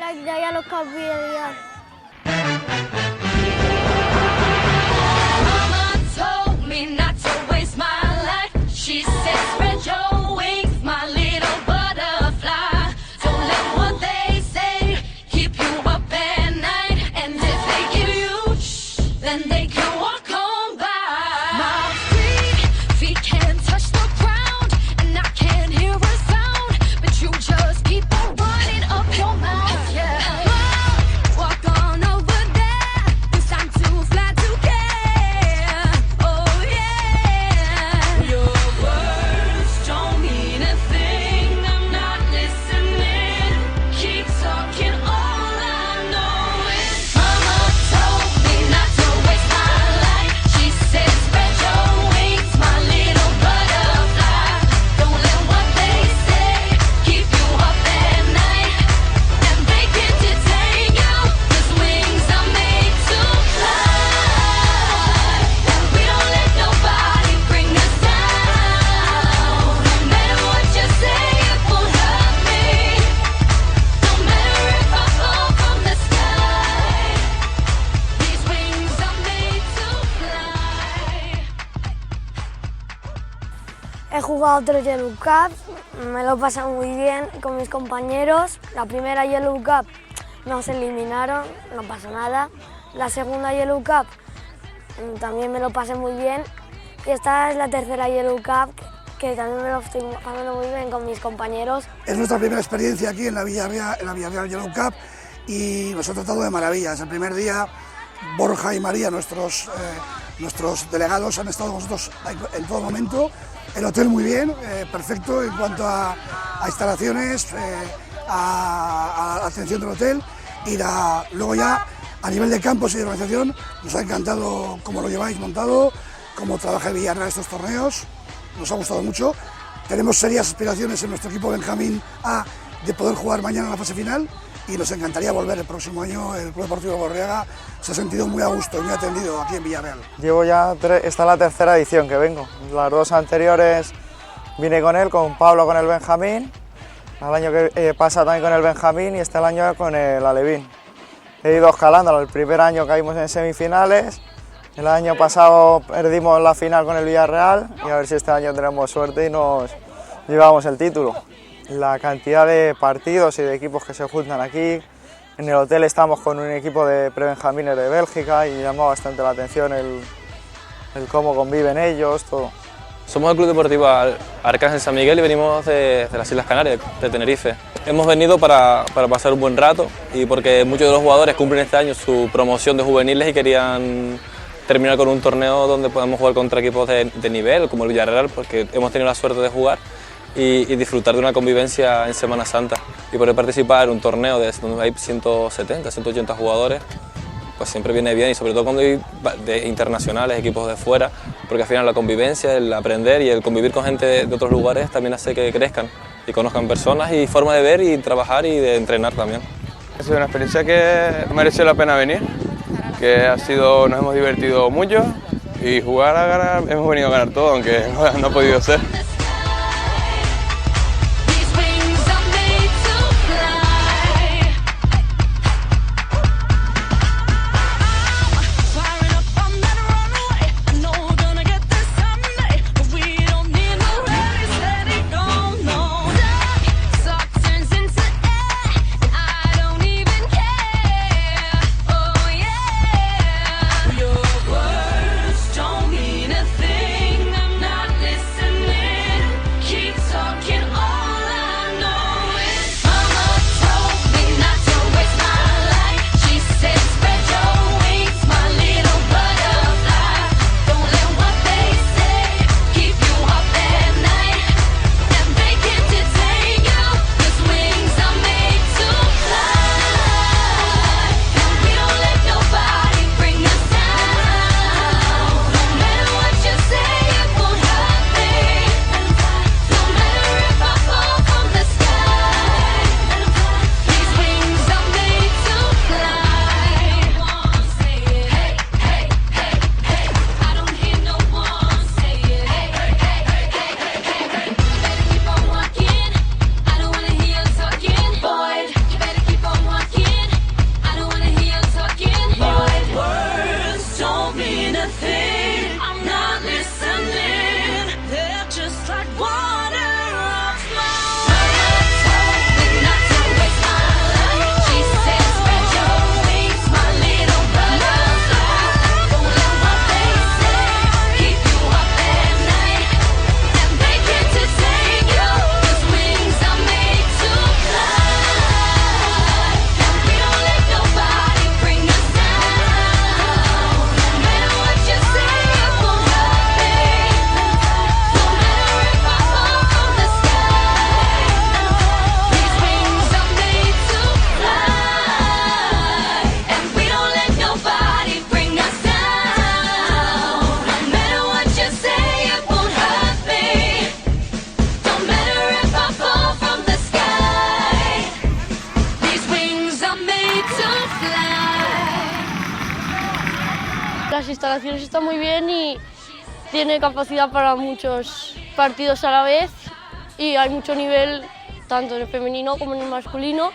like the Yellow Cup video. Mama told me not to waste my life. She said spread your wings, my little butterfly. Don't let what they say keep you up at night. And if they give you shh, then they can walk on by. My feet can't touch the ground, and I can't hear a sound, but you just keep on running up your mouth, yeah. Walk on over there, 'cause I'm too flat to care. Oh yeah. Your words don't mean a thing. I'm not listening. Keep talking. All I know is Mama told me not to waste my life. She said spread your wings, my little butterfly. Don't let what they say keep you up at night. And they can't detain you, 'cause wings are made to fly. And we don't let nobody bring us down. No matter what you say, it won't hurt me. No matter if I fall from the sky. These wings are made to fly. He jugado 3 Yellow Cups, me lo he pasado muy bien con mis compañeros. La primera Yellow Cup nos eliminaron, no pasó nada. La segunda Yellow Cup también me lo pasé muy bien. Y esta es la tercera Yellow Cup que también me lo estoy pasando muy bien con mis compañeros. Es nuestra primera experiencia aquí en la Villarreal Yellow Cup y nos ha tratado de maravilla. Desde el primer día, Borja y María, nuestros delegados, han estado con nosotros en todo momento. El hotel muy bien, perfecto en cuanto a instalaciones, a atención del hotel y luego ya a nivel de campos y de organización nos ha encantado cómo lo lleváis montado, cómo trabaja el Villarreal estos torneos, nos ha gustado mucho. Tenemos serias aspiraciones en nuestro equipo Benjamín A de poder jugar mañana en la fase final y nos encantaría volver el próximo año. El Club Deportivo Borriaga se ha sentido muy a gusto y muy atendido aquí en Villarreal. Llevo ya esta es la tercera edición que vengo. Las 2 anteriores vine con él, con Pablo, con el Benjamín. El año que pasa también con el Benjamín y este año con el Alevín. He ido escalando. El primer año caímos en semifinales. El año pasado perdimos la final con el Villarreal y a ver si este año tenemos suerte y nos llevamos el título. La cantidad de partidos y de equipos que se juntan aquí. En el hotel estamos con un equipo de prebenjamines de Bélgica y llama bastante la atención el cómo conviven ellos, todo. Somos el Club Deportivo Arcángel San Miguel y venimos de las Islas Canarias, de Tenerife. Hemos venido para pasar un buen rato y porque muchos de los jugadores cumplen este año su promoción de juveniles y querían terminar con un torneo donde podamos jugar contra equipos de nivel, como el Villarreal, porque hemos tenido la suerte de jugar y disfrutar de una convivencia en Semana Santa. Y poder participar en un torneo donde hay 170, 180 jugadores, pues siempre viene bien, y sobre todo cuando hay de internacionales, equipos de fuera, porque al final la convivencia, el aprender y el convivir con gente de otros lugares también hace que crezcan y conozcan personas y forma de ver y trabajar y de entrenar también. Ha sido una experiencia que mereció la pena venir, que nos hemos divertido mucho y jugar a ganar, hemos venido a ganar todo, aunque no ha podido ser. Don't mean a thing. I'm not listening. Las instalaciones están muy bien y tiene capacidad para muchos partidos a la vez y hay mucho nivel tanto en el femenino como en el masculino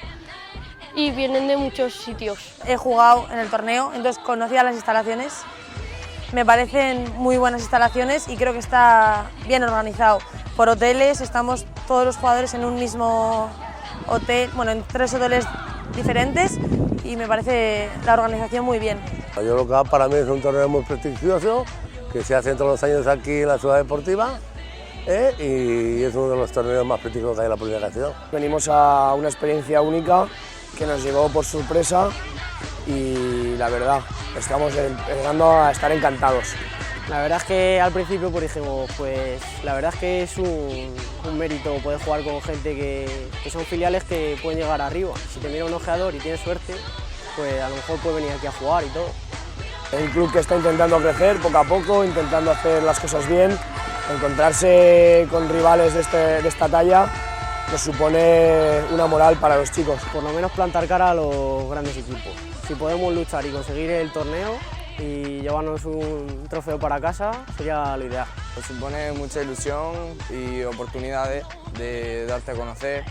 y vienen de muchos sitios. He jugado en el torneo, entonces conocía las instalaciones. Me parecen muy buenas instalaciones y creo que está bien organizado. Por hoteles, estamos todos los jugadores en un mismo hotel, bueno, en 3 hoteles diferentes y me parece la organización muy bien. El Yellow Cup para mí es un torneo muy prestigioso que se hace todos los años aquí en la ciudad deportiva y es uno de los torneos más prestigiosos que hay en la Primera Nación. Venimos a una experiencia única que nos llegó por sorpresa y la verdad, estamos llegando a estar encantados. La verdad es que al principio pues dijimos, pues la verdad es que es un mérito poder jugar con gente que son filiales que pueden llegar arriba. Si te mira un ojeador y tienes suerte, pues a lo mejor puede venir aquí a jugar y todo. Es un club que está intentando crecer poco a poco, intentando hacer las cosas bien. Encontrarse con rivales de esta talla nos supone una moral para los chicos. Por lo menos plantar cara a los grandes equipos. Si podemos luchar y conseguir el torneo y llevarnos un trofeo para casa, sería lo ideal. Nos supone mucha ilusión y oportunidades de darte a conocer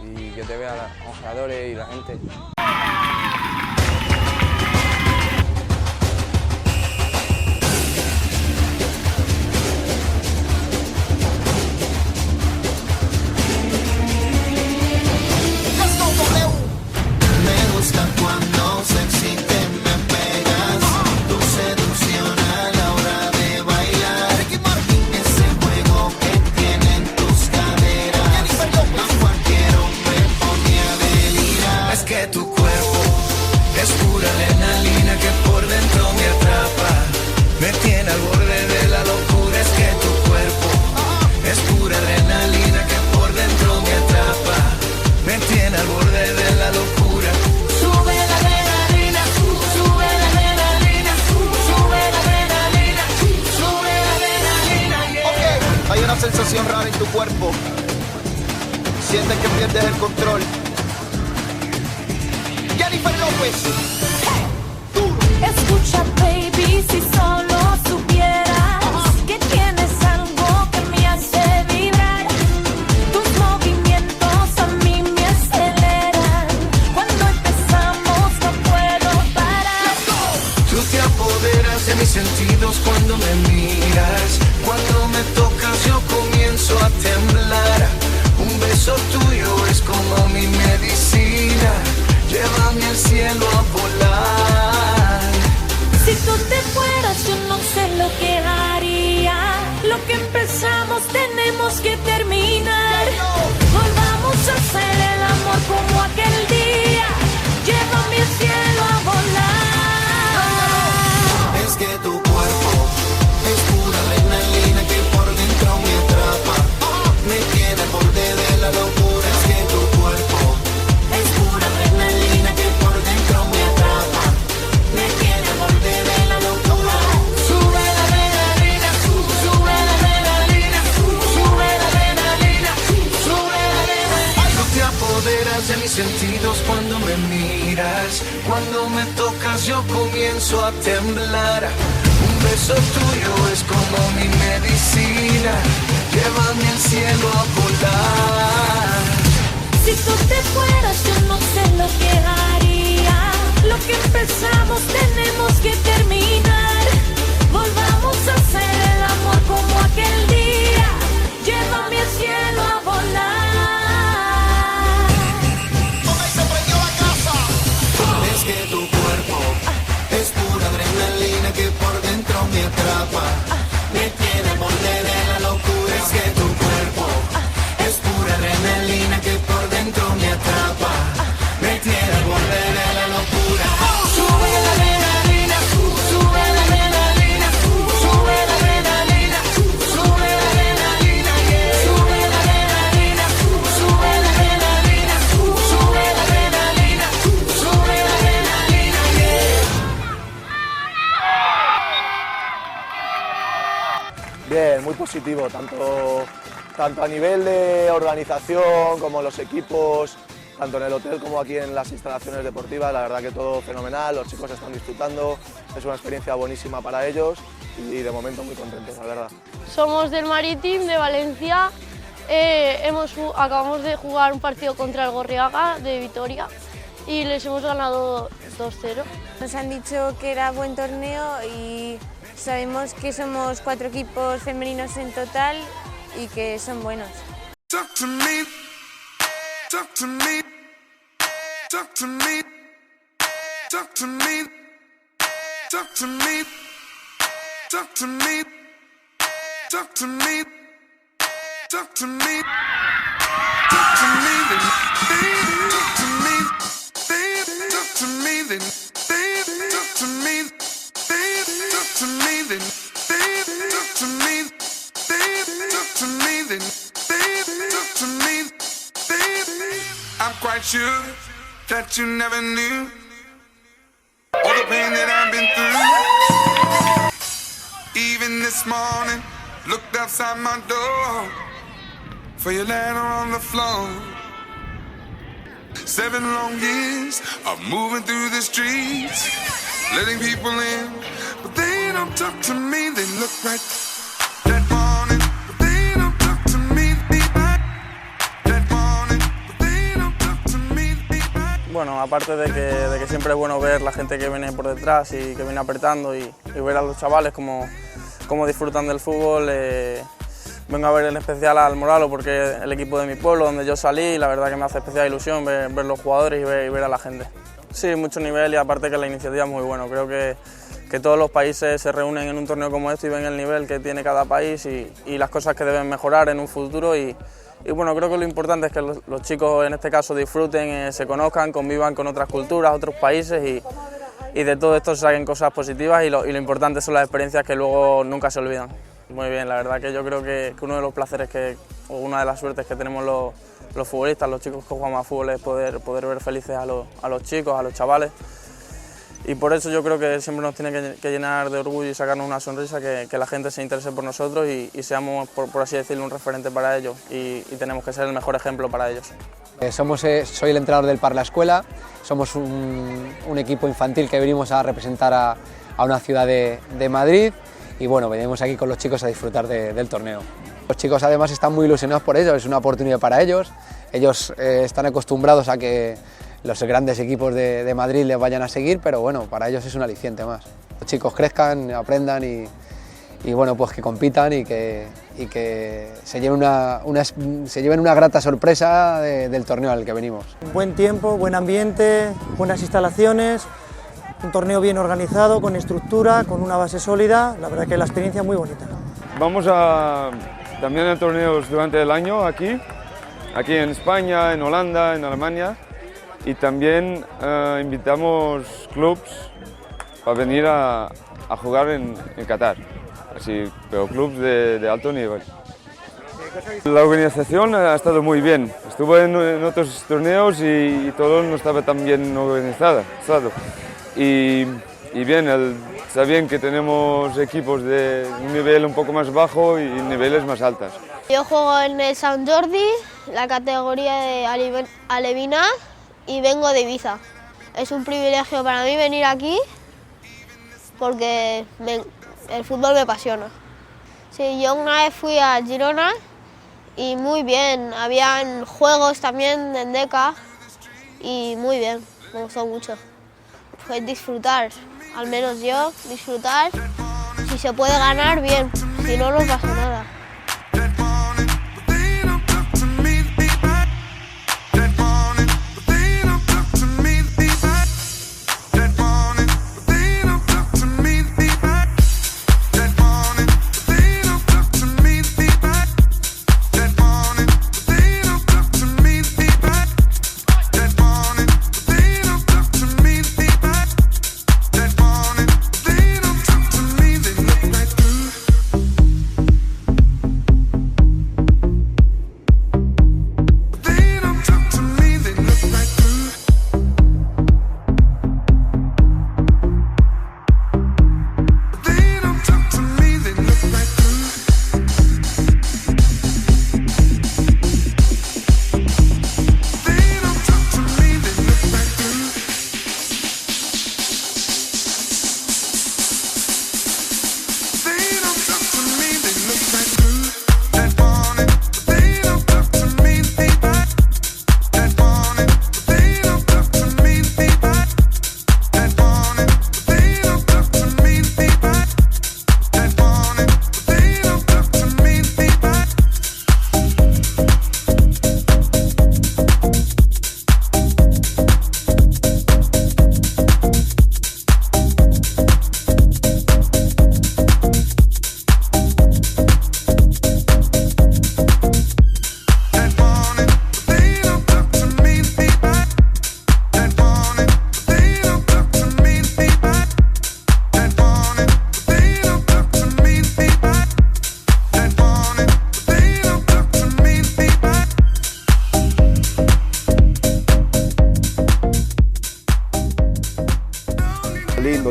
y que te vean los jugadores y la gente. Sensación rara en tu cuerpo, sientes que pierdes el control. Jennifer López. Escucha, baby, si solo supieras que tienes algo que me hace vibrar. Tus movimientos a mí me aceleran. Cuando empezamos no puedo parar. Tú te apoderas de mis sentidos cuando me miras. Cuando me tocas yo comienzo a temblar. Un beso tuyo es como mi medicina. Llévame al cielo a volar. Si tú te fueras yo no sé lo que haría. Lo que empezamos tenemos que terminar. Volvamos a hacer el amor como aquel día. Llévame al cielo a volar. Es que tu cuerpo es pura adrenalina que por dentro me atrapa. Me tiene al borde de la locura. Es que tu cuerpo es pura adrenalina que por dentro me atrapa. Me tiene al borde de la locura. Sube la adrenalina, sube la adrenalina, sube la adrenalina, sube la adrenalina. Tú te apoderas de mis sentidos cuando me miras. Cuando me tocas yo comienzo a temblar. Un beso tuyo es como mi medicina. Llévame al cielo a volar. Si tú te fueras yo no sé lo que haría. Lo que empezamos tenemos que terminar. Volvamos a hacer el amor como aquel día. Llévame al cielo a volar. Se prendió la casa. Es que tu cuerpo es pura adrenalina que por dentro me atrapa. Me tiene al borde de la locura. Es que tu cuerpo es pura adrenalina que por dentro me atrapa. Me tiene al borde de la locura. Sube la adrenalina, sube la adrenalina, sube la adrenalina, sube la adrenalina, sube la adrenalina, sube la adrenalina, sube la adrenalina, sube la adrenalina, Bien, muy positivo, tanto a nivel de organización como los equipos tanto en el hotel como aquí en las instalaciones deportivas. La verdad que todo fenomenal, los chicos están disfrutando, es una experiencia buenísima para ellos y de momento muy contentos, la verdad. Somos del Marítim de Valencia, acabamos de jugar un partido contra el Gorriaga de Vitoria y les hemos ganado 2-0. Nos han dicho que era buen torneo y sabemos que somos 4 equipos femeninos en total y que son buenos. Talk to me, talk to me, talk to me, talk to me, talk to me, talk to me, talk to me, talk to me, talk to me, then baby, talk to me, baby, talk to me, then baby, talk to me, baby, talk to me, then baby, talk to me, baby, talk to me, then baby, talk to me, baby. I'm quite sure that you never knew all the pain that I've been through. Even this morning, looked outside my door for your letter on the floor. 7 long years of moving through the streets, letting people in, but they don't talk to me. They look right that morning, but they don't talk to me. That morning, but they don't talk to me. Bueno, aparte de que siempre es bueno ver la gente que viene por detrás y que viene apretando y ver a los chavales cómo disfrutan del fútbol, vengo a ver en especial al Moralo porque es el equipo de mi pueblo, donde yo salí, y la verdad que me hace especial ilusión ver los jugadores y ver a la gente. Sí, mucho nivel y aparte que la iniciativa es muy buena. Creo que todos los países se reúnen en un torneo como este y ven el nivel que tiene cada país y las cosas que deben mejorar en un futuro. Y bueno, creo que lo importante es que los chicos en este caso disfruten, se conozcan, convivan con otras culturas, otros países y de todo esto se saquen cosas positivas y lo importante son las experiencias que luego nunca se olvidan. Muy bien, la verdad que yo creo que uno de los placeres o una de las suertes que tenemos los futbolistas, los chicos que jugamos a fútbol, es poder ver felices a los chicos, a los chavales. Y por eso yo creo que siempre nos tiene que llenar de orgullo y sacarnos una sonrisa que la gente se interese por nosotros y seamos, por así decirlo, un referente para ellos y tenemos que ser el mejor ejemplo para ellos. Soy el entrenador del Parla Escuela, somos un equipo infantil que venimos a representar a una ciudad de Madrid y bueno, venimos aquí con los chicos a disfrutar del torneo. Los chicos además están muy ilusionados por ello, es una oportunidad para ellos, están acostumbrados a que los grandes equipos de Madrid les vayan a seguir, pero bueno, para ellos es un aliciente más. Los chicos crezcan, aprendan y bueno, pues que compitan y que se lleven una grata sorpresa del torneo al que venimos. Buen tiempo, buen ambiente, buenas instalaciones, un torneo bien organizado, con estructura, con una base sólida, la verdad que la experiencia es muy bonita. Vamos también a torneos durante el año aquí en España, en Holanda, en Alemania y también invitamos clubes a venir a jugar en Qatar. Así, pero clubes de alto nivel. La organización ha estado muy bien. Estuve en otros torneos y todo no estaba tan bien organizado. Y bien, está bien que tenemos equipos de un nivel un poco más bajo y niveles más altos. Yo juego en el Sant Jordi, la categoría de Alevinat y vengo de Ibiza. Es un privilegio para mí venir aquí porque el fútbol me apasiona. Sí, yo una vez fui a Girona y muy bien, habían juegos también en Deca y muy bien, me gustó mucho. Pues disfrutar, al menos yo, disfrutar. Si se puede ganar, bien, si no, no pasa nada.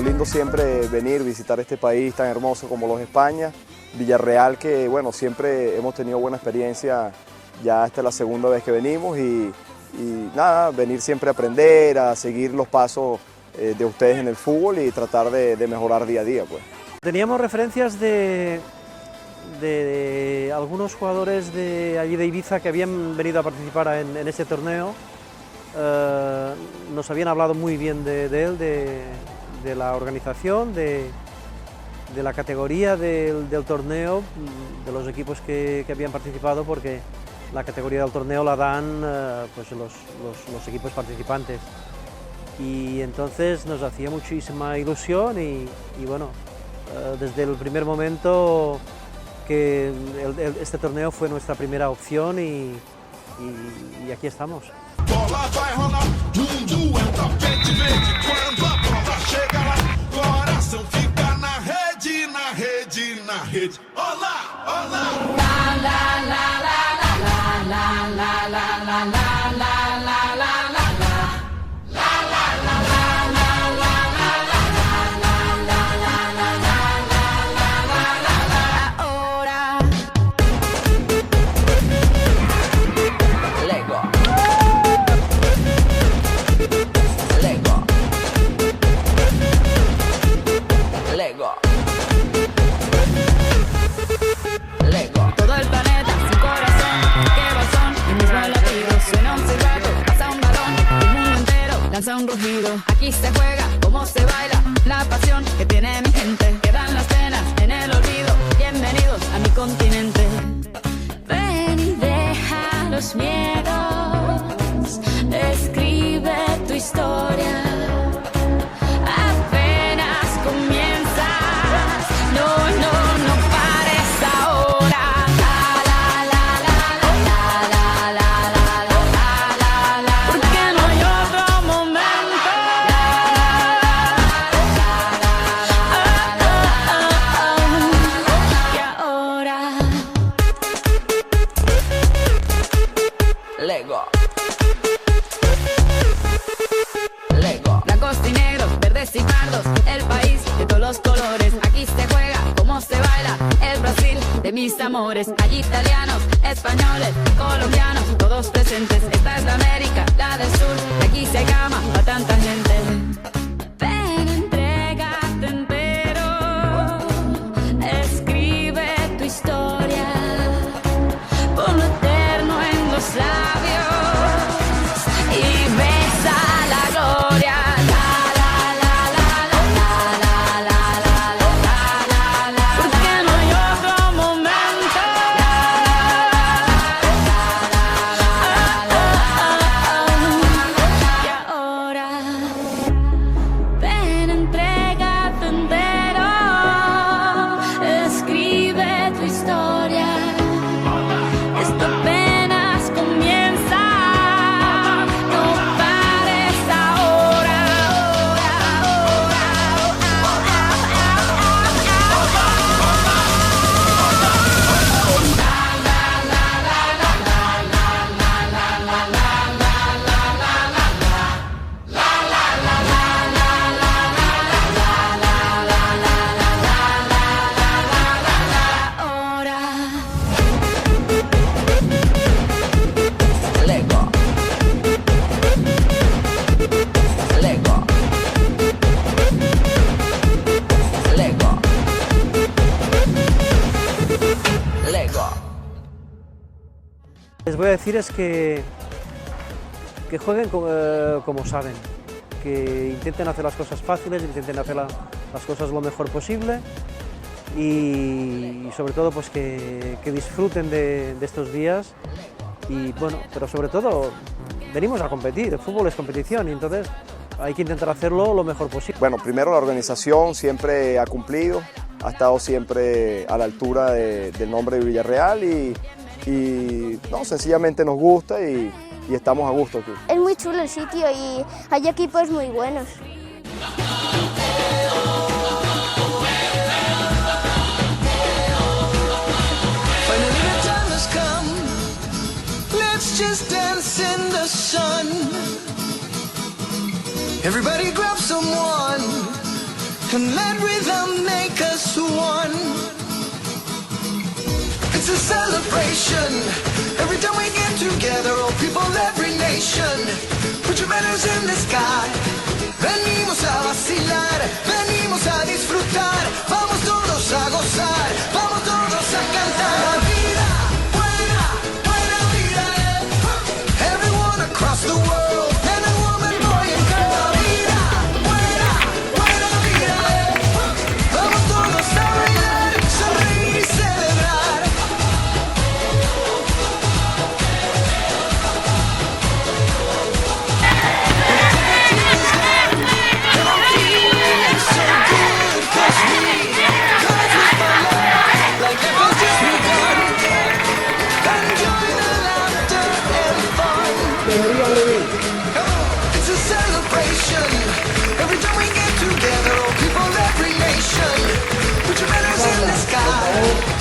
lindo siempre venir, visitar este país tan hermoso como los España. Villarreal, que bueno, siempre hemos tenido buena experiencia, ya esta es la segunda vez que venimos y nada, venir siempre a aprender, a seguir los pasos de ustedes en el fútbol y tratar de mejorar día a día, pues. Teníamos referencias de algunos jugadores de allí de Ibiza que habían venido a participar en este torneo. Nos habían hablado muy bien de él, de la organización, de la categoría del torneo, de los equipos que habían participado, porque la categoría del torneo la dan pues los equipos participantes. Y entonces nos hacía muchísima ilusión y bueno, desde el primer momento que este torneo fue nuestra primera opción y aquí estamos. Bola vai rolar, mundo é um tapete verde. Quando a bola chega lá, coração fica na rede, na rede, na rede. Olá, olá. La la la la la la la la la la la la la. Todo el planeta sin corazón, qué razón, el mismo latido, suena un silbato, pasa un balón, el mundo entero lanza un rugido. Aquí se juega, como se baila, la pasión que tiene mi gente, quedan las penas en el olvido. Bienvenidos a mi continente. Ven y deja los miedos, escribe tu historia. Apenas comienzas, no pares ahora. Porque no hay otro momento. Y ahora Lego. Blancos y negros, verdes y pardos, el país de todos los colores. Aquí se juega, como se baila, el Brasil de mis amores. Hay italianos, españoles, colombianos, todos presentes. Esta es la América, la del sur, aquí se gama a tanta gente. Ven, entrégate entero, escribe tu historia, por lo eterno en los labios y besa la gloria. Porque no hay otro momento. Y ahora ven, entrégate entero, escribe tu historia. Esto apenas comienza, no pares ahora. Lego. Lego. Lego. Lego. Les voy a decir es que jueguen como saben, que intenten hacer las cosas fáciles, intenten hacer las cosas lo mejor posible y sobre todo pues que disfruten de estos días y bueno, pero sobre todo venimos a competir, el fútbol es competición y entonces hay que intentar hacerlo lo mejor posible. Bueno, primero la organización siempre ha cumplido, ha estado siempre a la altura del nombre de Villarreal y no, sencillamente nos gusta y estamos a gusto aquí. Es muy chulo el sitio y hay equipos muy buenos. Finally the time has come. Let's just dance in the sun. Everybody grab someone. and let rhythm make us one. It's a celebration. Every time we get together, all people, every nation. Put your banners in the sky. Venimos a vacilar, venimos a disfrutar. Vamos todos a gozar, vamos todos a cantar. La vida, buena, buena vida. Everyone across the world, man and woman, boy and girl. La vida, buena, buena vida. Vamos todos a bailar, sonreír y celebrar. It's a celebration. Every time we get together, all people, every nation. Put your banners in the sky.